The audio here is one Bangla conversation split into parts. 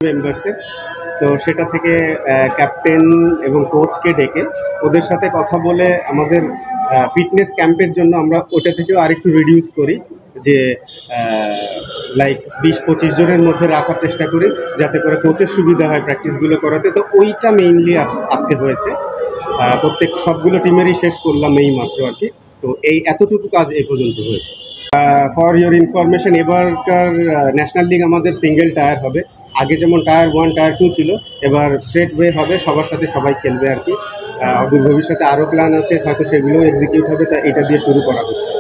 মেম্বার্সের। তো সেটা থেকে ক্যাপ্টেন এবং কোচকে ডেকে ওদের সাথে কথা বলে আমাদের ফিটনেস ক্যাম্পের জন্য আমরা ওটা থেকেও আরেকটু রিডিউস করি, যে লাইক 20-25 জনের মধ্যে রাখার চেষ্টা করি যাতে করে কোচের সুবিধা হয় প্র্যাকটিসগুলো করাতে। তো ওইটা মেইনলি আজকে হয়েছে। প্রত্যেক সবগুলো টিমেরই শেষ করলাম এই মাত্র আর কি। তো এই এতটুকু কাজ এই পর্যন্ত হয়েছে। ফর ইয়োর ইনফরমেশন, এবারকার ন্যাশনাল লিগ আমাদের সিঙ্গেল টায়ার হবে। আগে যেমন টায়ার 1 টায়ার 2 ছিল, এবার স্ট্রেট ওয়ে হবে, সবার সাথে সবাই খেলবে আর কি। অদূর ভবিষ্যতে আরও প্ল্যান আছে, হয়তো সেগুলোও এক্সিকিউট হবে, তা এটা দিয়ে শুরু করা হচ্ছে।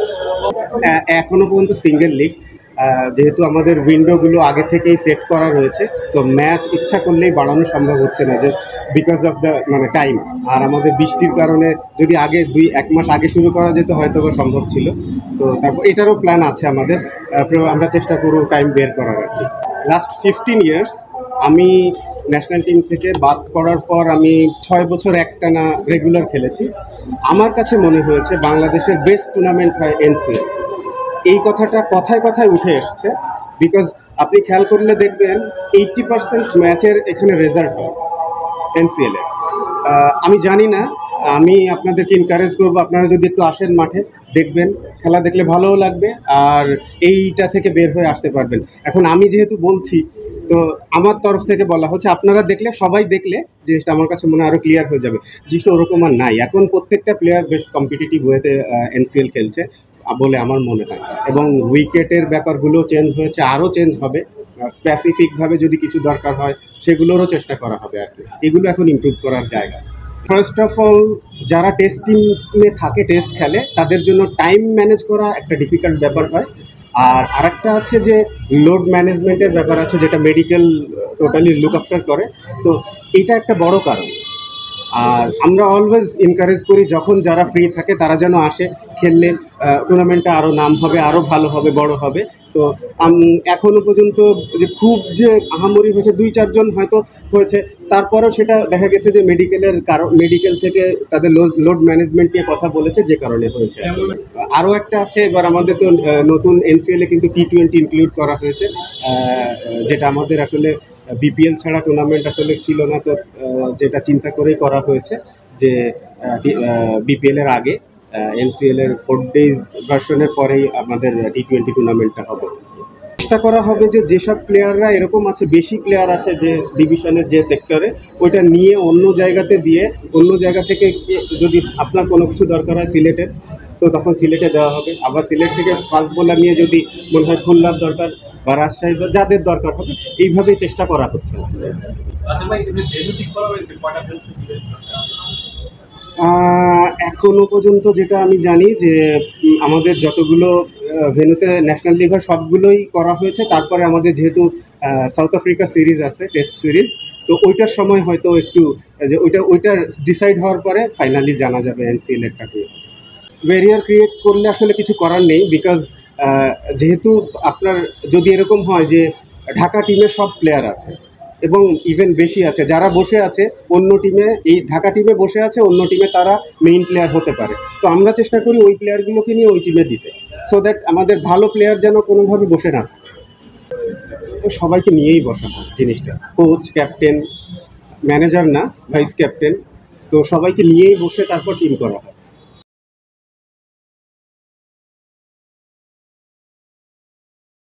এখনও পর্যন্ত সিঙ্গেল লিগ, যেহেতু আমাদের উইন্ডোগুলো আগে থেকেই সেট করা রয়েছে, তো ম্যাচ ইচ্ছা করলেই বাড়ানো সম্ভব হচ্ছে না, just because of the time. আর আমাদের বৃষ্টির কারণে যদি আগে 1 মাস আগে শুরু করা যেত হয়তো বা সম্ভব ছিল। তো তারপর এটারও প্ল্যান আছে আমাদের, আমরা চেষ্টা করব টাইম বের করার আর কি। লাস্ট 15 ইয়ার্স আমি ন্যাশনাল টিম থেকে বাদ পড়ার পর আমি 6 বছর একটানা রেগুলার খেলেছি। আমার কাছে মনে হয়েছে বাংলাদেশের বেস্ট টুর্নামেন্ট হয় এনসিএল। এই কথাটা কথায় কথায় উঠে এসছে, বিকজ আপনি খেয়াল করলে দেখবেন 80% ম্যাচের এখানে রেজাল্ট হয় এনসিএলে। আমি জানি না, আমি আপনাদেরকে এনকারেজ করবো আপনারা যদি একটু আসেন মাঠে, দেখবেন, খেলা দেখলে ভালোও লাগবে আর এইটা থেকে বের হয়ে আসতে পারবেন। এখন আমি যেহেতু বলছি, তো আমার তরফ থেকে বলা হচ্ছে আপনারা দেখলে, সবাই দেখলে জিনিসটা আমার কাছে মনে হয় আরও ক্লিয়ার হয়ে যাবে। জিনিসটা ওরকম আর নাই, এখন প্রত্যেকটা প্লেয়ার বেশ কম্পিটিটিভ ওয়েতে এনসিএল খেলছে বলে আমার মনে হয়। এবং উইকেটের ব্যাপারগুলো চেঞ্জ হয়েছে, আরও চেঞ্জ হবে। স্পেসিফিকভাবে যদি কিছু দরকার হয় সেগুলোরও চেষ্টা করা হবে আর কি। এগুলো এখন ইমপ্রুভ করার জায়গা। ফার্স্ট অফ অল, যারা টেস্ট টিমে থাকে, টেস্ট খেলে, তাদের জন্য টাইম ম্যানেজ করা একটা ডিফিকাল্ট ব্যাপার হয়। আর আরেকটা আছে যে লোড ম্যানেজমেন্টের ব্যাপার আছে, যেটা মেডিকেল টোটালি লুক আফটার করে। তো এটা একটা বড় কারণ। আর আমরা অলওয়েজ এনকারেজ করি যখন যারা ফ্রি থাকে তারা যেন আসে, খেললে টুর্নামেন্টটা আরও নাম হবে, আরও ভালো হবে, বড় হবে। তো এখনও পর্যন্ত যে খুব যে আহামরি হয়েছে 2-4 জন হয়তো হয়েছে, তারপরেও সেটা দেখা গেছে যে মেডিকেল থেকে তাদের লোড ম্যানেজমেন্ট নিয়ে কথা বলেছে, যে কারণে হয়েছে। আরও একটা আছে, এবার আমাদের তো নতুন এনসিএলে কিন্তু T20 ইনক্লুড করা হয়েছে, যেটা আমাদের আসলে বিপিএল ছাড়া টুর্নামেন্ট আসলে ছিল না। তো যেটা চিন্তা করেই করা হয়েছে যে বিপিএলের আগে এনসিএলের 4 days ভার্সনের পরেই আমাদের T20 টুর্নামেন্টটা হবে। চেষ্টা করা হবে যে যেসব প্লেয়াররা এরকম আছে, বেশি প্লেয়ার আছে যে ডিভিশনের যে সেক্টরে, ওইটা নিয়ে অন্য জায়গাতে দিয়ে, অন্য জায়গা থেকে যদি আপনার কোনো কিছু দরকার হয় সিলেটের, তো তখন সিলেটে দেওয়া হবে। আবার সিলেট থেকে ফাস্ট বোলার নিয়ে যদি মনে হয় খুলনার দরকার বা রাজশাহী, যাদের দরকার হবে, এইভাবেই চেষ্টা করা হচ্ছে। এখনও পর্যন্ত যেটা আমি জানি যে আমাদের যতগুলো ভেন্যুতে ন্যাশনাল লিগ হয় সবগুলোই করা হয়েছে। তারপরে আমাদের যেহেতু সাউথ আফ্রিকা সিরিজ আছে, টেস্ট সিরিজ, তো ওইটার সময় হয়তো একটু যে ওইটার ডিসাইড হওয়ার পরে ফাইনালি জানা যাবে এনসিএলেরটাকে। ব্যারিয়ার ক্রিয়েট করলে আসলে কিছু করার নেই, বিকজ যেহেতু আপনার যদি এরকম হয় যে ঢাকা টিমের সব প্লেয়ার আছে এবং ইভেন বেশি আছে, যারা বসে আছে অন্য টিমে, এই ঢাকা টিমে বসে আছে অন্য টিমে, তারা মেইন প্লেয়ার হতে পারে। তো আমরা চেষ্টা করি ওই প্লেয়ারগুলোকে নিয়ে ওই টিমে দিতে, সো দ্যাট আমাদের ভালো প্লেয়ার যেন কোনোভাবে বসে না থাকে। সবাইকে নিয়েই বসা হয় জিনিসটা, কোচ, ক্যাপ্টেন, ম্যানেজার না, ভাইস ক্যাপ্টেন, তো সবাইকে নিয়েই বসে তারপর টিম করা হয়।